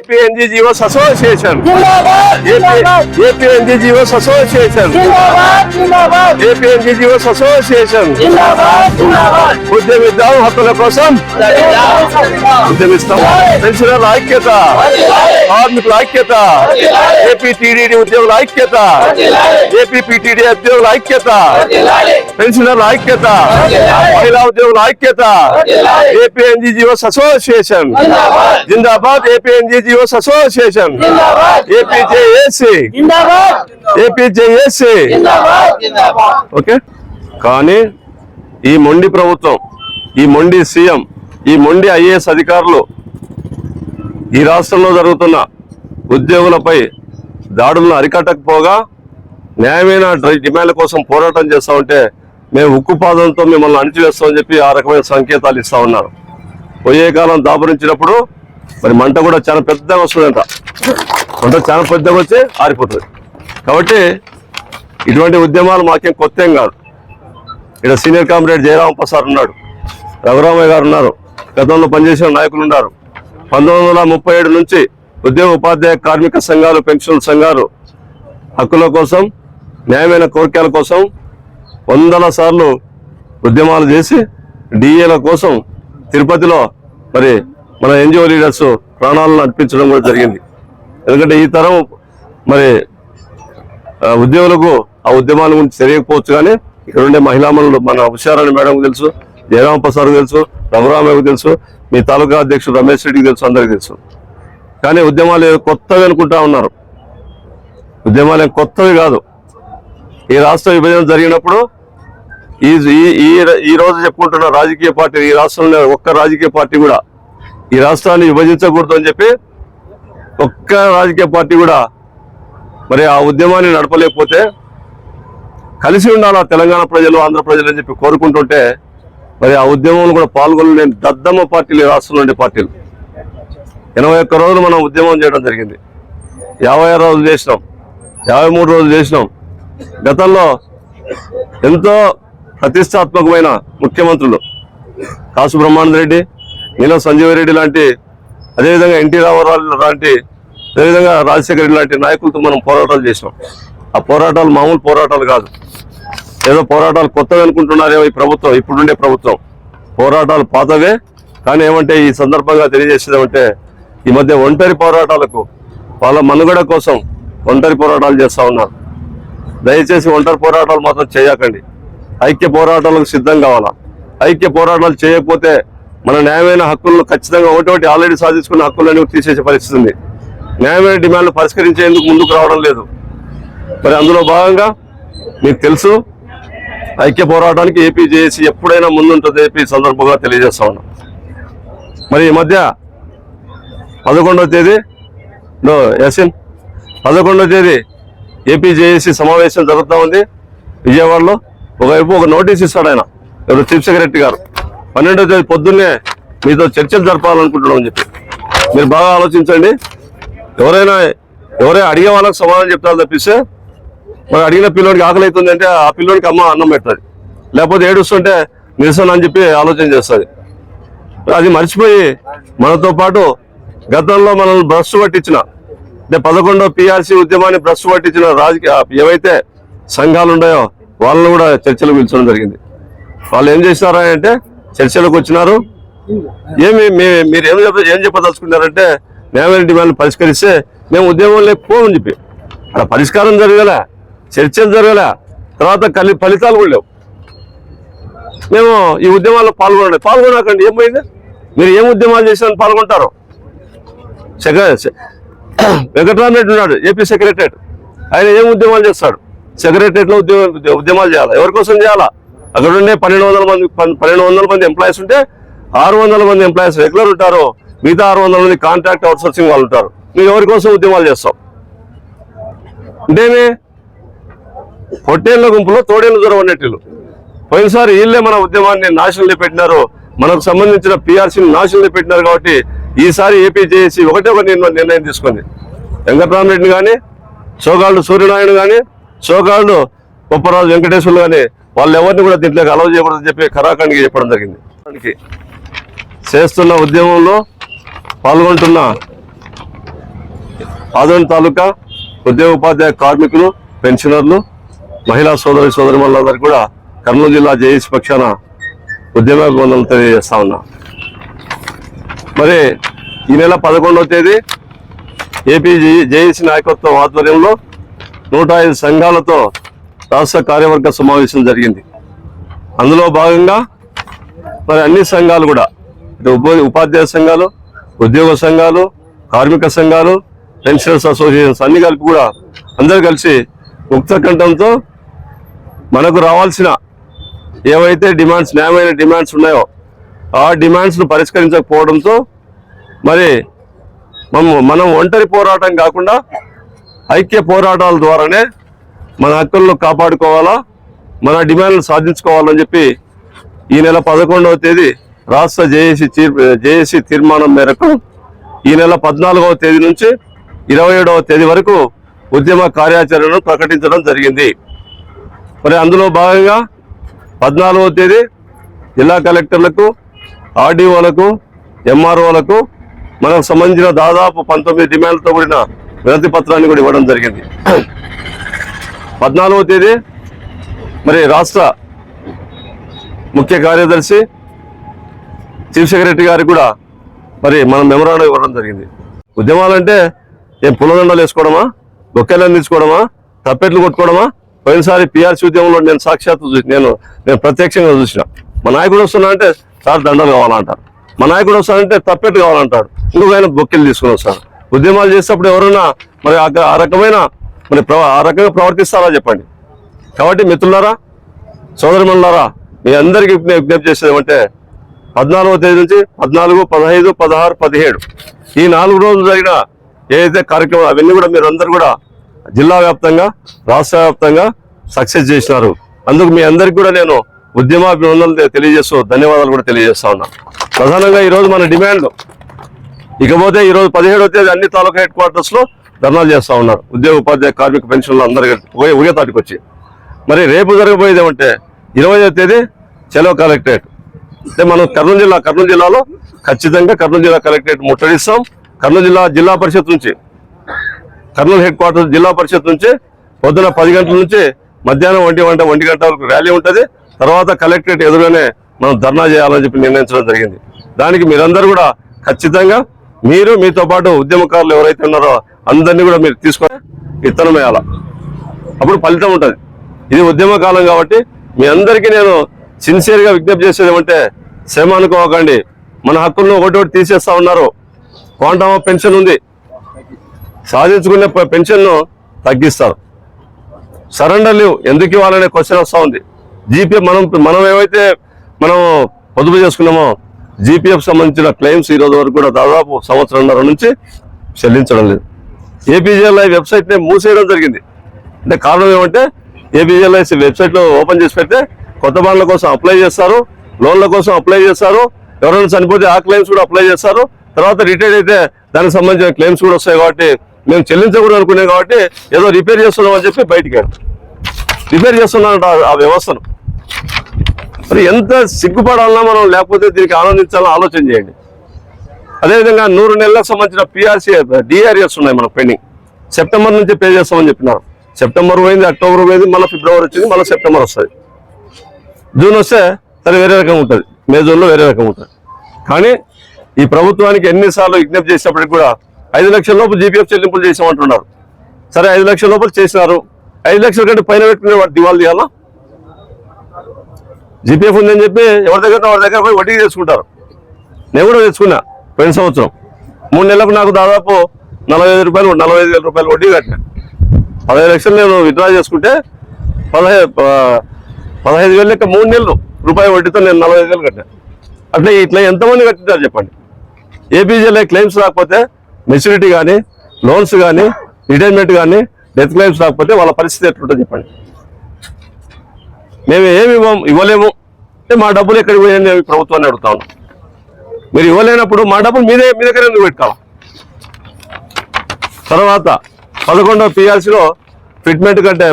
AP NGOs Association. AP NGOs Association. AP NGOs Association. ఉద్యమిద్దాం హక్కుల కోసం, ఉద్యమిస్తాం. పెన్షనర్ల ఐక్యత, కార్మికుల ఐక్యత, ఏపీ టీడీడీ ఉద్యోగుల ఐక్యత, ఏపీ పీటీడీ ఉద్యోగుల ఐక్యత, పెన్షనర్ల ఐక్యత, మహిళా ఉద్యోగుల ఐక్యత, ఏపీ NGOs Association జిందాబాద్, AP NGOs Association, APJAC. Okay. కానీ ఈ మొండి ప్రభుత్వం, ఈ మొండి సీఎం, ఈ మొండి IAS అధికారులు ఈ రాష్ట్రంలో జరుగుతున్న ఉద్యోగులపై దాడులను అరికట్టకపోగా న్యాయమైన డిమాండ్ల కోసం పోరాటం చేస్తా ఉంటే మేము ఉక్కుపాదంతో మిమ్మల్ని అణిచివేస్తామని చెప్పి ఆ రకమైన సంకేతాలు ఇస్తా ఉన్నారు. పోయే కాలం దాపురించినప్పుడు మరి మంట కూడా చాలా పెద్దగా వస్తుందంట. మంట చాలా పెద్దగా వచ్చి ఆరిపోతుంది. కాబట్టి ఇటువంటి ఉద్యమాలు మాకేం కొత్త ఏం కాదు. ఇక్కడ సీనియర్ కామ్రేడ్ జయరాం ప్రసాద్ ఉన్నాడు, రఘురామయ్య గారు ఉన్నారు, గతంలో పనిచేసిన నాయకులు ఉన్నారు. 1937 నుంచి ఉద్యోగ ఉపాధ్యాయ కార్మిక సంఘాలు, పెన్షన్ సంఘాలు హక్కుల కోసం, న్యాయమైన కోరికల కోసం వందల సార్లు ఉద్యమాలు చేసి డిఏల కోసం తిరుపతిలో మరి మన NGO లీడర్స్ ప్రాణాలను అర్పించడం కూడా జరిగింది. ఎందుకంటే ఈ తరం మరి ఉద్యోగులకు ఆ ఉద్యమాల గురించి తెలియకపోవచ్చు, కానీ ఇక్కడ ఉండే మహిళామణులు మన ఉషారాణి మేడంకు తెలుసు, జయరాం ప్రసాద్ తెలుసు, రఘురామయ్యకు తెలుసు, మీ తాలూకా అధ్యక్షుడు రమేష్ రెడ్డికి తెలుసు, అందరికీ తెలుసు. కానీ ఉద్యమాలు కొత్తవి అనుకుంటా ఉన్నారు. ఉద్యమాలు కొత్తవి కాదు. ఈ రాష్ట్ర విభజన జరిగినప్పుడు ఈ రోజు చెప్పుకుంటున్న రాజకీయ పార్టీ, ఈ రాష్ట్రంలో ఒక్క రాజకీయ పార్టీ కూడా ఈ రాష్ట్రాన్ని విభజించకూడదు అని చెప్పి ఒక్క రాజకీయ పార్టీ కూడా మరి ఆ ఉద్యమాన్ని నడపలేకపోతే కలిసి ఉండాలా తెలంగాణ ప్రజలు, ఆంధ్ర ప్రజలు అని చెప్పి కోరుకుంటుంటే మరి ఆ ఉద్యమంలో కూడా పాల్గొనలేని దద్దమ్మ పార్టీలు, రాష్ట్రంలో ఉండే పార్టీలు. 81 రోజులు మనం ఉద్యమం చేయడం జరిగింది. 56 రోజులు చేసినాం, 53 రోజులు చేసినాం. గతంలో ఎంతో ప్రతిష్టాత్మకమైన ముఖ్యమంత్రులు కాసు బ్రహ్మానంద రెడ్డి, నీలం సంజీవ్ రెడ్డి లాంటి, అదేవిధంగా NT రామారావు లాంటి, అదేవిధంగా రాజశేఖర రెడ్డి లాంటి నాయకులతో మనం పోరాటాలు చేసినాం. ఆ పోరాటాలు మామూలు పోరాటాలు కాదు. ఏదో పోరాటాలు కొత్తగా అనుకుంటున్నారేమో ఈ ప్రభుత్వం, ఇప్పుడుండే ప్రభుత్వం. పోరాటాలు పాతవే. కానీ ఏమంటే ఈ సందర్భంగా తెలియజేసేదేమంటే ఈ మధ్య ఒంటరి పోరాటాలకు, వాళ్ళ మనుగడ కోసం ఒంటరి పోరాటాలు చేస్తూ ఉన్నారు. దయచేసి ఒంటరి పోరాటాలు మాత్రం చేయకండి. ఐక్య పోరాటాలకు సిద్ధం కావాలా. ఐక్య పోరాటాలు చేయకపోతే మన న్యాయమైన హక్కులను ఖచ్చితంగా ఒకటి ఆల్రెడీ సాధించుకున్న హక్కులను తీసేసే పరిస్థితి ఉంది. న్యాయమైన డిమాండ్లు పరిష్కరించేందుకు ముందుకు రావడం లేదు. మరి అందులో భాగంగా మీకు తెలుసు, ఐక్య పోరాటానికి ఏపీజేఏసీ ఎప్పుడైనా ముందుంటుంది ఏపీ సందర్భంగా తెలియజేస్తా ఉన్నాం. మరి ఈ మధ్య 11వ తేదీ 11వ తేదీ ఏపీజేఏసీ సమావేశం జరుగుతూ ఉంది విజయవాడలో. ఒకవైపు ఒక నోటీస్ ఇస్తాడు ఆయన, ఎవరు చీఫ్ సెక్రటరీ గారు, 12వ తేదీ పొద్దున్నే మీతో చర్చలు జరపాలనుకుంటున్నామని చెప్పి. మీరు బాగా ఆలోచించండి. ఎవరైనా అడిగే వాళ్ళకి సమాధానం చెప్తారు తప్పిస్తే, మరి అడిగిన పిల్లోడికి ఆకలి అవుతుంది అంటే ఆ పిల్లోడికి అమ్మ అన్నం పెడుతుంది, లేకపోతే ఏడుస్తుంటే నిరసన అని చెప్పి ఆలోచన చేస్తుంది. అది మర్చిపోయి మనతో పాటు గతంలో మనల్ని భ్రష్టు పట్టించిన, అంటే 11వ PRC ఉద్యమాన్ని భ్రష్టు పట్టించిన రాజకీయ ఏవైతే సంఘాలు ఉన్నాయో వాళ్ళని కూడా చర్చలకు పిలిచడం జరిగింది. వాళ్ళు ఏం చేసినారా అంటే చర్చలకు వచ్చినారు. మీరు ఏం చెప్పదలుచుకున్నారంటే న్యాయమైన డిమాండ్లు పరిష్కరిస్తే మేము ఉద్యమం లేకపోమని చెప్పి. అలా పరిష్కారం జరగలే, చర్చలు జరగలే, తర్వాత ఫలితాలు కూడా లేవు. మేము ఈ ఉద్యమాల్లో పాల్గొనకండి. ఏమైంది? మీరు ఏం ఉద్యమాలు చేసినా పాల్గొంటారు. వెంకటరామరెడ్డి ఉన్నాడు ఏపీ సెక్రటరేట్, ఆయన ఏం ఉద్యమాలు చేస్తాడు? సెక్రటరేట్లో ఉద్యమాలు చేయాలా? ఎవరి కోసం చేయాలా? అక్కడ ఉండే 1200 మంది ఎంప్లాయీస్ ఉంటే 600 మంది ఎంప్లాయీస్ రెగ్యులర్ ఉంటారు, మిగతా 600 మంది కాంట్రాక్ట్ అవుట్సోర్సింగ్ వాళ్ళు ఉంటారు. మీరు ఎవరి కోసం ఉద్యమాలు చేస్తాం? అంటేనే పొట్టేళ్ల గుంపులో తోడేళ్లు దూరం ఉన్నట్లు. పోయినసారి వీళ్ళే మన ఉద్యమాన్ని నాశనంలో పెట్టినారు, మనకు సంబంధించిన PRCని నాశనంలో పెట్టినారు. కాబట్టి ఈసారి ఏపీజేఏసీ ఒకటే ఒక నిర్ణయం తీసుకుంది. వెంకటరామరెడ్డిని కానీ, సోగాళ్ళు సూర్యనారాయణ కానీ, సోగాళ్ళు గొప్పరాజు వెంకటేశ్వర్లు కానీ వాళ్ళు ఎవరిని కూడా దీంట్లోకి అలౌ చేయకూడదని చెప్పి ఖరాఖండిగా చెప్పడం జరిగింది. చేస్తున్న ఉద్యమంలో పాల్గొంటున్న ఆదోని తాలూకా ఉద్యోగ ఉపాధ్యాయ కార్మికులు, పెన్షనర్లు, మహిళా సోదరిమణులందరూ కూడా కర్నూలు జిల్లా జేఏసీ పక్షాన ఉద్యమాభివందనలు తెలియజేస్తా ఉన్నా. మరి ఈ నెల 11వ తేదీ ఏపీ జేఏసీ నాయకత్వం ఆధ్వర్యంలో 105 సంఘాలతో రాష్ట్ర కార్యవర్గ సమావేశం జరిగింది. అందులో భాగంగా మరి అన్ని సంఘాలు కూడా ఉపాధ్యాయ సంఘాలు, ఉద్యోగ సంఘాలు, కార్మిక సంఘాలు, పెన్షనర్స్ అసోసియేషన్స్ అన్ని కలిపి కూడా అందరూ కలిసి ముక్త కంఠంతో మనకు రావాల్సిన ఏవైతే డిమాండ్స్, న్యాయమైన డిమాండ్స్ ఉన్నాయో ఆ డిమాండ్స్ను పరిష్కరించకపోవడంతో మరి మనం ఒంటరి పోరాటం కాకుండా ఐక్య పోరాటాల ద్వారానే మన హక్కులను కాపాడుకోవాలా, మన డిమాండ్లు సాధించుకోవాలని చెప్పి ఈ నెల 11వ తేదీ రాష్ట్ర జేఏసీ తీర్మానం మేరకు ఈ నెల 14వ తేదీ నుంచి 27వ తేదీ వరకు ఉద్యమ కార్యాచరణను ప్రకటించడం జరిగింది. మరి అందులో భాగంగా 14వ తేదీ జిల్లా కలెక్టర్లకు, ఆర్డీఓలకు, ఎంఆర్ఓలకు మనకు సంబంధించిన దాదాపు 19 డిమాండ్లతో కూడిన వినతి పత్రాన్ని కూడా ఇవ్వడం జరిగింది. 14వ తేదీ మరి రాష్ట్ర ముఖ్య కార్యదర్శి, చీఫ్ సెక్రటరీ గారికి కూడా మరి మనం మెమరాండం ఇవ్వడం జరిగింది. ఉద్యమాలంటే ఏం పులదండలు వేసుకోవడమా, బొక్కెలను తీసుకోవడమా, తప్పెట్లు కొట్టుకోవడమా? పోయినసారి పిఆర్సీ ఉద్యమంలో నేను సాక్షాత్తు నేను ప్రత్యక్షంగా చూసిన. మా నాయకుడు వస్తున్నా అంటే సార్ దండలు కావాలంటారు, మా నాయకుడు వస్తానంటే తప్పెట్లు కావాలంటాడు, ఇంకొక ఆయన బొక్కెలు తీసుకుని వస్తారు. ఉద్యమాలు చేసేటప్పుడు ఎవరైనా మరి ఆ రకంగా ప్రవర్తిస్తారా చెప్పండి. కాబట్టి మిత్రులారా, సోదరిమణులారా, మీ అందరికీ విజ్ఞప్తి చేసేది ఏమంటే 14వ తేదీ నుంచి 14, 15, 16, 17 ఈ 4 రోజులు జరిగిన ఏదైతే కార్యక్రమాలు అవన్నీ కూడా మీరు అందరూ కూడా జిల్లా వ్యాప్తంగా, రాష్ట్ర వ్యాప్తంగా సక్సెస్ చేసినారు. అందుకు మీ అందరికీ కూడా నేను ఉద్యమాభివందనలు తెలియజేస్తూ ధన్యవాదాలు కూడా తెలియజేస్తా ఉన్నా. ప్రధానంగా ఈరోజు మన డిమాండ్ ఇకపోతే ఈరోజు 17వ తేదీ అన్ని తాలూకా హెడ్ క్వార్టర్స్ లో ధర్నాలు చేస్తా ఉన్నారు ఉద్యోగ ఉపాధ్యాయ కార్మిక పెన్షన్లు అందరూ ఒకే తాటికి వచ్చి. మరి రేపు జరగబోయేది ఏమంటే 20వ తేదీ చలో కలెక్టరేట్. అంటే మనం కర్నూలు జిల్లాలో ఖచ్చితంగా కర్నూలు జిల్లా కలెక్టరేట్ ముట్టడిస్తాం. కర్నూలు జిల్లా పరిషత్ నుంచి, కర్నూలు హెడ్ క్వార్టర్ జిల్లా పరిషత్ నుంచి పొద్దున 10 గంటల నుంచి మధ్యాహ్నం 1 గంట వరకు ర్యాలీ ఉంటుంది. తర్వాత కలెక్టరేట్ ఎదురుగానే మనం ధర్నా చేయాలని చెప్పి నిర్ణయించడం జరిగింది. దానికి మీరందరూ కూడా ఖచ్చితంగా మీతో పాటు ఉద్యమకారులు ఎవరైతే ఉన్నారో అందరినీ కూడా మీరు తీసుకొని విత్తనం వేయాల, అప్పుడు ఫలితం ఉంటుంది. ఇది ఉద్యమ కాలం కాబట్టి మీ అందరికీ నేను సిన్సియర్గా విజ్ఞప్తి చేసేది ఏమంటే శ్రమ అనుకోకండి. మన హక్కులను ఒకటి తీసేస్తా ఉన్నారు. క్వాంటమ్ ఆఫ్ పెన్షన్ ఉంది, సాధించుకునే పెన్షన్ను తగ్గిస్తారు. సరెండర్ లీవ్ ఎందుకు ఇవ్వాలనే క్వశ్చన్ వస్తూ ఉంది. జీపీఎఫ్ మనం ఏమైతే మనం పొదుపు చేసుకున్నామో జీపీఎఫ్ సంబంధించిన క్లెయిమ్స్ ఈ రోజు వరకు కూడా దాదాపు 1.5 సంవత్సరం నుంచి చెల్లించడం లేదు. ఏపీజేఎల్ఐ వెబ్సైట్ని మూసేయడం జరిగింది. అంటే కారణం ఏమంటే ఏపీజేఎల్ఐ వెబ్సైట్లో ఓపెన్ చేసి పెడితే కొత్త బాండ్ల కోసం అప్లై చేస్తారు, లోన్ల కోసం అప్లై చేస్తారు, ఎవరైనా చనిపోతే ఆ క్లెయిమ్స్ కూడా అప్లై చేస్తారు. తర్వాత రిటైర్డ్ అయితే దానికి సంబంధించిన క్లెయిమ్స్ కూడా వస్తాయి. కాబట్టి మేము చెల్లించకూడదు అనుకున్నాం కాబట్టి ఏదో రిపేర్ చేస్తున్నాం అని చెప్పి బయటికి రిపేర్ చేస్తున్నారంట ఆ వ్యవస్థను. మరి ఎంత సిగ్గుపడాలన్నా మనం, లేకపోతే దీనికి ఆనందించాలని ఆలోచన చేయండి. అదేవిధంగా 100 నెలలకు సంబంధించిన పిఆర్సీ డిఆర్ఎస్ ఉన్నాయి మనకు పెండింగ్. సెప్టెంబర్ నుంచి పే చేస్తామని చెప్పినారు. సెప్టెంబర్ పోయింది, అక్టోబర్ పోయింది, మళ్ళీ ఫిబ్రవరి వచ్చింది, మళ్ళీ సెప్టెంబర్ వస్తుంది. జూన్ వస్తే సరే వేరే రకంగా ఉంటుంది, మే జూన్లో వేరే రకంగా ఉంటుంది. కానీ ఈ ప్రభుత్వానికి ఎన్నిసార్లు విజ్ఞప్తి చేసినప్పటికి కూడా 5 లక్షల లోపు జీపీఎఫ్ చెల్లింపులు చేసామంటున్నారు. సరే 5 లక్షల లోపల చేసినారు, 5 లక్షల కంటే పైన పెట్టుకునే వాడు దివాళ తీయాలా? జీపీఎఫ్ ఉందని చెప్పి ఎవరి దగ్గర పోయి వడ్డీ చేసుకుంటారు. నేను కూడా తెచ్చుకున్నా పోయిన సంవత్సరం 3 నెలలకు నాకు దాదాపు 45,000 రూపాయలు వడ్డీ కట్టినా. 15 లక్షలు నేను విత్డ్రా చేసుకుంటే 15,000 లెక్క 3 నెలలు రూపాయల వడ్డీతో నేను 45,000 కట్టినా. అట్లా ఇట్లా ఎంతమంది కట్టింటారు చెప్పండి. ఏపీజీఎల్ఐ క్లెయిమ్స్ రాకపోతే, మెచ్యూరిటీ కానీ, లోన్స్ కానీ, రిటైర్మెంట్ కానీ, డెత్ క్లెయిమ్స్ రాకపోతే వాళ్ళ పరిస్థితి ఎట్లుంటుంది చెప్పండి. మేము ఏమి ఇవ్వలేము అంటే మా డబ్బులు ఎక్కడికి పోయాయని నేను ప్రభుత్వాన్ని అడుగుతా ఉన్నాం. మీరు ఇవ్వలేనప్పుడు మా డబ్బులు మీ దగ్గర ఎందుకు పెట్టుకోవాలి? తర్వాత 11వ పిఆర్సీలో ఫిట్మెంట్ కంటే